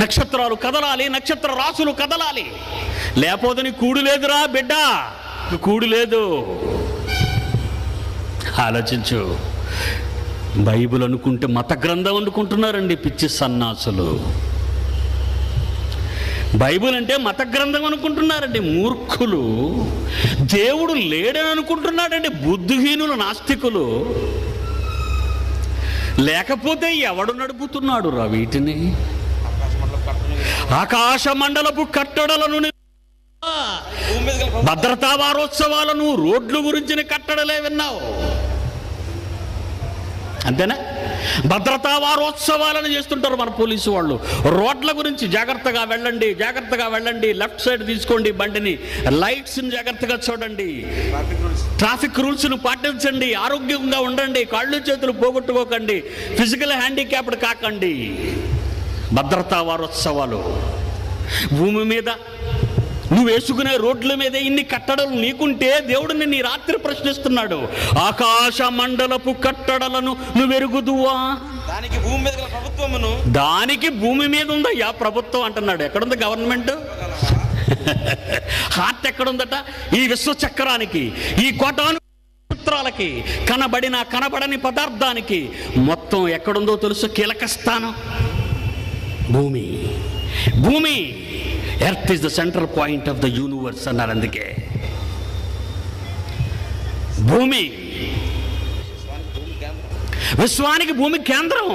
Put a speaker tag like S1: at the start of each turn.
S1: నక్షత్రాలు కదలాలి, నక్షత్ర రాసులు కదలాలి. లేకపోతే నీ కూడు లేదురా బిడ్డ, కూడు లేదు. ఆలోచించు. బైబిల్ అనుకుంటే మత గ్రంథం అనుకుంటున్నారండి పిచ్చి సన్నాసులు. బైబిల్ అంటే మత గ్రంథం అనుకుంటున్నారండి మూర్ఖులు. దేవుడు లేడని అనుకుంటున్నాడండి బుద్ధిహీనులు, నాస్తికులు. లేకపోతే ఎవడు నడుపుతున్నాడు రా వీటిని? ఆకాశ మండలపు కట్టడలను, భద్రతా వారోత్సవాలను, రోడ్ల గురించిన కట్టడలే విన్నావు అంతేనా? భద్రతా వారోత్సవాలను చేస్తుంటారు మన పోలీసు వాళ్ళు. రోడ్ల గురించి జాగ్రత్తగా వెళ్ళండి, జాగ్రత్తగా వెళ్ళండి, లెఫ్ట్ సైడ్ తీసుకోండి బండిని, లైట్స్ని జాగ్రత్తగా చూడండి, ట్రాఫిక్ రూల్స్ను పాటించండి, ఆరోగ్యంగా ఉండండి, కాళ్ళు చేతులు పోగొట్టుకోకండి, ఫిజికల్ హ్యాండిక్యాప్డ్ కాకండి. భద్రతా వారోత్సవాలు. భూమి మీద నువ్వు వేసుకునే రోడ్ల మీద ఇన్ని కట్టడలు నీకుంటే దేవుడు నిన్ను రాత్రి ప్రశ్నిస్తున్నాడు. ఆకాశ మండలపు కట్టడలను నువ్వెరుగుదువా?
S2: దానికి భూమి మీద గల ప్రభుత్వమును,
S1: దానికి భూమి మీద ఉందయ్యా ప్రభుత్వం అంటున్నాడు. ఎక్కడుంది గవర్నమెంట్? హార్ట్ ఎక్కడుందట? ఈ విశ్వ చక్రానికి, ఈ కోటాను చిత్రాలకి, కనబడిన కనబడని పదార్థానికి మొత్తం ఎక్కడుందో తెలుసు? కీలక స్థానం భూమి. భూమి, earth is the central point of the universe అన్నారు. అందుకే భూమి, విశ్వానికి భూమి కేంద్రం.